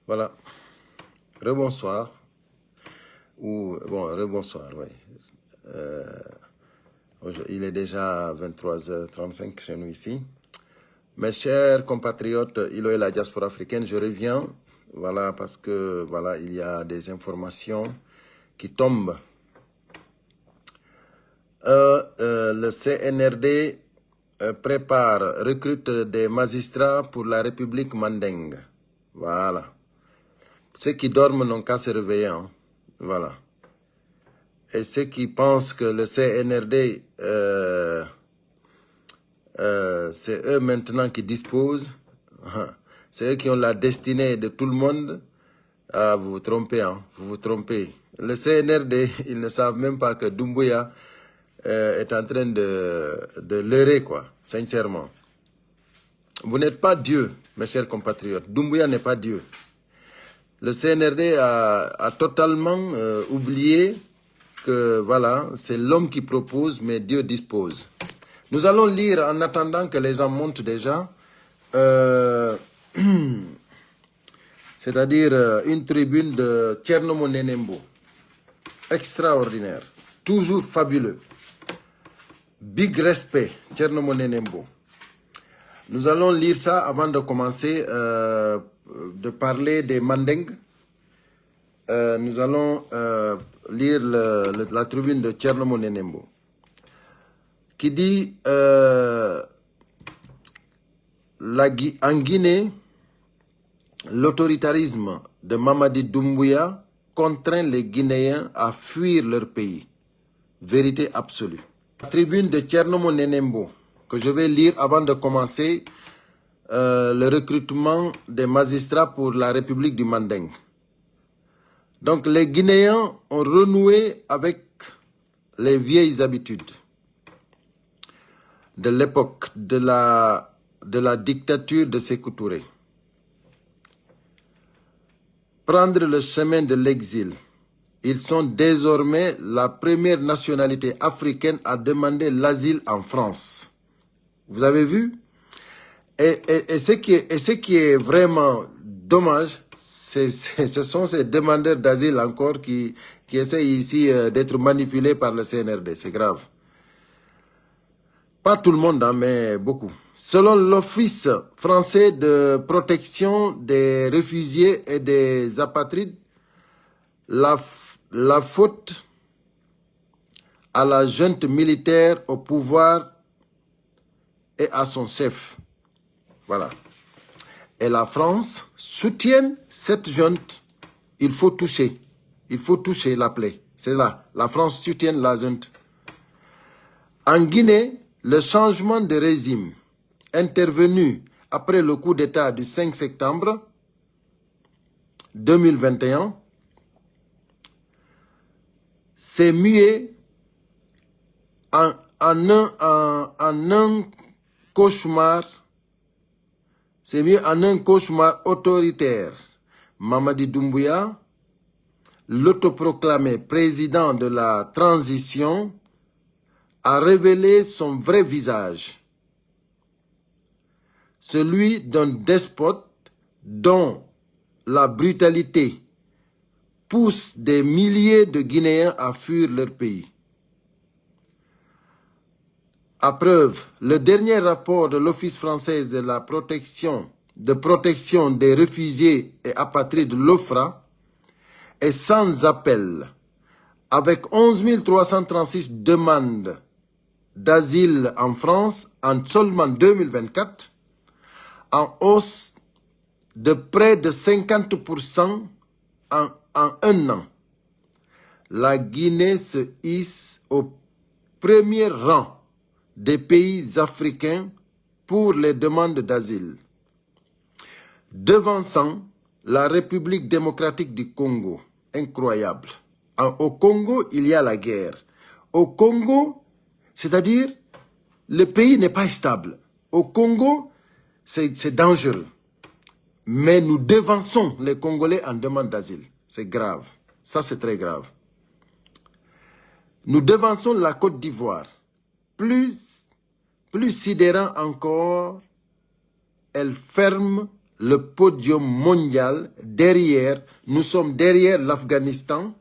Voilà. Rebonsoir. Bon, rebonsoir, oui. Il est déjà 23h35 chez nous ici. Mes chers compatriotes, Ilo et la diaspora africaine, je reviens. Voilà, parce que, voilà, il y a des informations qui tombent. Le CNRD prépare, recrute des magistrats pour la République mandingue. Voilà. Ceux qui dorment n'ont qu'à se réveiller. Hein. Voilà. Et ceux qui pensent que le CNRD, c'est eux maintenant qui disposent, c'est eux qui ont la destinée de tout le monde, vous vous trompez, hein, vous vous trompez. Le CNRD, ils ne savent même pas que Doumbouya est en train de leurrer, quoi, sincèrement. Vous n'êtes pas Dieu, mes chers compatriotes. Doumbouya n'est pas Dieu. Le CNRD a totalement oublié que voilà, c'est l'homme qui propose, mais Dieu dispose. Nous allons lire en attendant que les gens montent déjà, c'est-à-dire une tribune de Tchernomo Nenembo. Extraordinaire, toujours fabuleux. Big respect, Tchernomo Nenembo. Nous allons lire ça avant de commencer de parler des Mandingues. Nous allons lire la tribune de Tchernomo Nenembo qui dit en Guinée, l'autoritarisme de Mamadi Doumbouya contraint les Guinéens à fuir leur pays. Vérité absolue. La tribune de Tchernomo Nenembo que je vais lire avant de commencer le recrutement des magistrats pour la République du Mandingue. Donc les Guinéens ont renoué avec les vieilles habitudes de l'époque de la dictature de Sékou Touré. Prendre le chemin de l'exil. Ils sont désormais la première nationalité africaine à demander l'asile en France. Vous avez vu? Et ce qui est vraiment dommage, ce sont ces demandeurs d'asile encore qui essayent ici d'être manipulés par le CNRD. C'est grave. Pas tout le monde, hein, mais beaucoup. Selon l'Office français de protection des réfugiés et des apatrides, la faute à la junte militaire au pouvoir et à son chef. Voilà. Et la France soutient cette junte. Il faut toucher la plaie. C'est là. La France soutient la junte. En Guinée, le changement de régime intervenu après le coup d'État du 5 septembre 2021 s'est mué en un cauchemar. C'est mieux en un cauchemar autoritaire. Mamadi Doumbouya, l'autoproclamé président de la transition, a révélé son vrai visage. Celui d'un despote dont la brutalité pousse des milliers de Guinéens à fuir leur pays. À preuve, le dernier rapport de l'Office français de la protection des réfugiés et apatrides, l'OFRA, est sans appel, avec 11 336 demandes d'asile en France en seulement 2024, en hausse de près de 50% en un an. La Guinée se hisse au premier rang des pays africains pour les demandes d'asile, devançant la République démocratique du Congo. Incroyable. Au Congo, il y a la guerre. Au Congo, c'est-à-dire, le pays n'est pas stable. Au Congo, c'est dangereux. Mais nous devançons les Congolais en demande d'asile. C'est grave. Ça, c'est très grave. Nous devançons la Côte d'Ivoire. Plus sidérant encore, elle ferme le podium mondial derrière, nous sommes derrière l'Afghanistan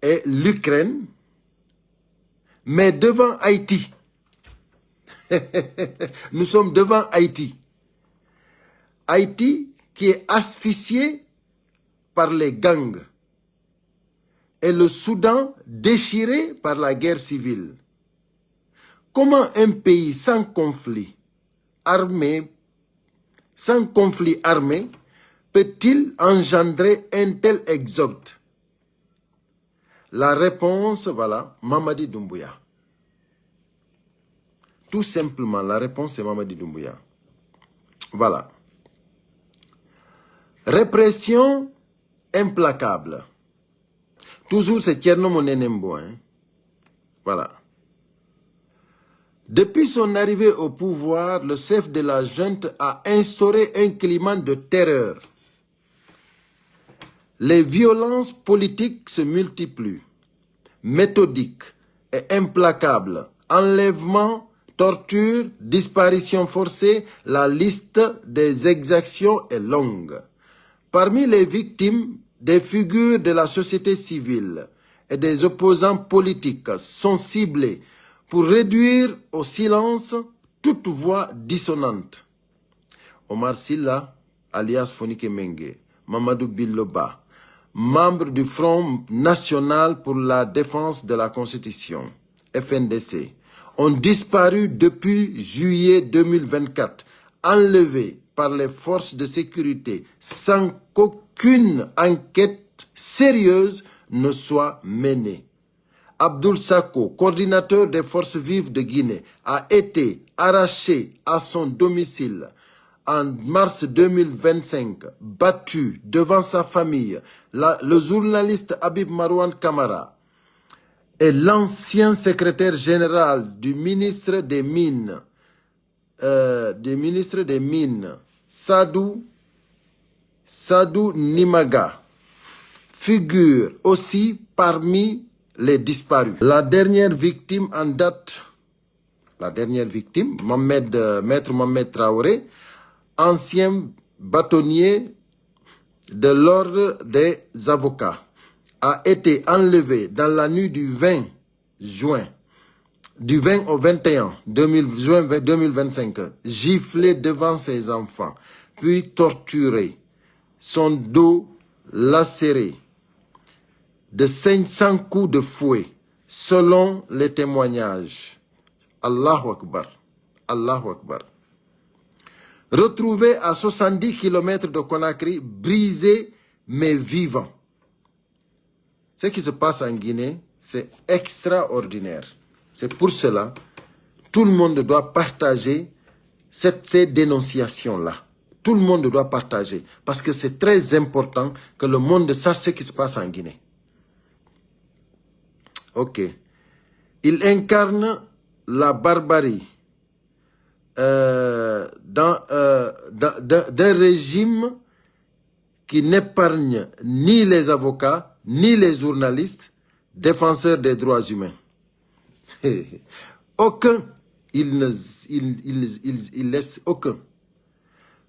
et l'Ukraine, mais devant Haïti. Nous sommes devant Haïti. Haïti qui est asphyxié par les gangs et le Soudan déchiré par la guerre civile. Comment un pays sans conflit armé peut-il engendrer un tel exode? La réponse, voilà, Mamadi Doumbouya. Tout simplement, la réponse est Mamadi Doumbouya. Voilà. Répression implacable. Toujours c'est Thierno Monenembo. Hein? Voilà. Depuis son arrivée au pouvoir, le chef de la junte a instauré un climat de terreur. Les violences politiques se multiplient, méthodiques et implacables. Enlèvement, torture, disparition forcée, la liste des exactions est longue. Parmi les victimes, des figures de la société civile et des opposants politiques sont ciblés pour réduire au silence toute voix dissonante. Omar Silla, alias Fonike Mengue, Mamadou Biloba, membre du Front National pour la Défense de la Constitution, FNDC, ont disparu depuis juillet 2024, enlevés par les forces de sécurité sans qu'aucune enquête sérieuse ne soit menée. Abdoul Sako, coordinateur des forces vives de Guinée, a été arraché à son domicile en mars 2025, battu devant sa famille. Le journaliste Habib Marouane Kamara et l'ancien secrétaire général du ministre des Mines, Sadou Nimaga, figure aussi parmi les disparus. La dernière victime en date, Maître Mohamed Traoré, ancien bâtonnier de l'ordre des avocats, a été enlevé dans la nuit du 20 au 21 juin 2025, giflé devant ses enfants, puis torturé, son dos lacéré de 500 coups de fouet, selon les témoignages. Allahu Akbar. Allahu Akbar. Retrouvé à 70 km de Conakry, brisé mais vivant. Ce qui se passe en Guinée, c'est extraordinaire. C'est pour cela tout le monde doit partager ces dénonciations-là. Tout le monde doit partager. Parce que c'est très important que le monde sache ce qui se passe en Guinée. Ok. Il incarne la barbarie d'un régime qui n'épargne ni les avocats, ni les journalistes, défenseurs des droits humains. Aucun. Il laisse aucun.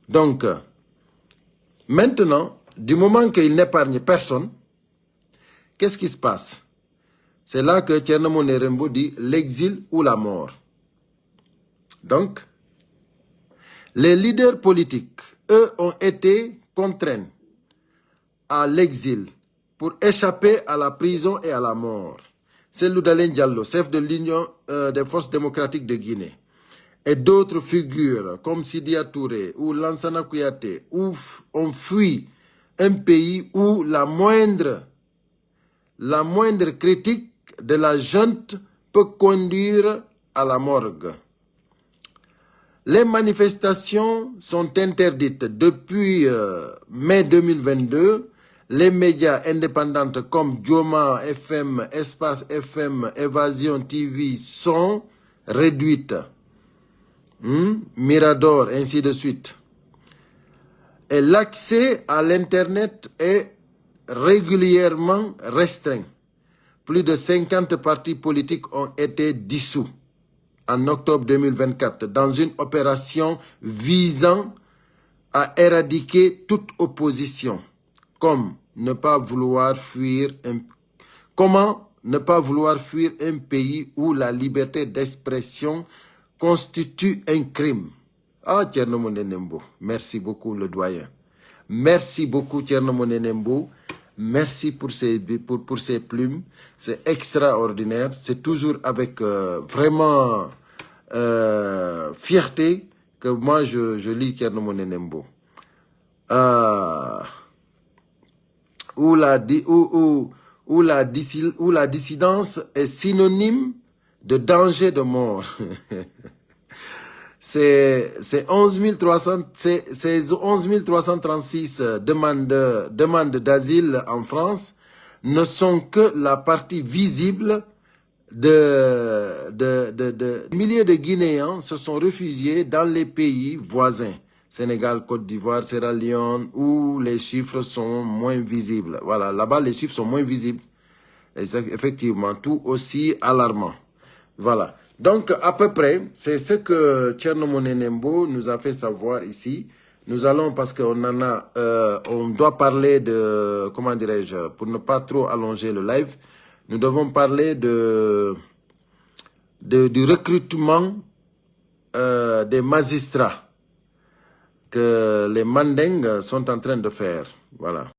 Donc, maintenant, du moment qu'il n'épargne personne, qu'est-ce qui se passe? C'est là que Thierno Monerembo dit l'exil ou la mort. Donc, les leaders politiques, eux, ont été contraints à l'exil pour échapper à la prison et à la mort. C'est Loudalen Diallo, chef de l'Union des forces démocratiques de Guinée, et d'autres figures comme Sidia Touré ou Lansana Kouyaté, ont fui un pays où la moindre critique de la junte peut conduire à la morgue. Les manifestations sont interdites depuis mai 2022. Les médias indépendants comme Dioma FM, Espace FM, Évasion TV sont réduites. Mirador, ainsi de suite. Et l'accès à l'Internet est régulièrement restreint. Plus de 50 partis politiques ont été dissous en octobre 2024 dans une opération visant à éradiquer toute opposition, comme ne pas vouloir fuir comment ne pas vouloir fuir un pays où la liberté d'expression constitue un crime. Ah, Thierno Monenembo, merci beaucoup le doyen. Merci beaucoup Thierno Monenembo. Merci pour ces plumes. C'est extraordinaire. C'est toujours avec vraiment fierté que moi je lis Thierno Monenembo. Où la dissidence est synonyme de danger de mort. Ces 11 336 demandes d'asile en France ne sont que la partie visible de milliers de Guinéens se sont réfugiés dans les pays voisins. Sénégal, Côte d'Ivoire, Sierra Leone, où les chiffres sont moins visibles. Voilà, là-bas, les chiffres sont moins visibles. Et c'est effectivement tout aussi alarmant. Voilà. Donc, à peu près, c'est ce que Thierno Monenembo nous a fait savoir ici. Nous allons, parce qu'on en a, on doit parler de, comment dirais-je, pour ne pas trop allonger le live, nous devons parler du recrutement des magistrats que les Mandingues sont en train de faire. Voilà.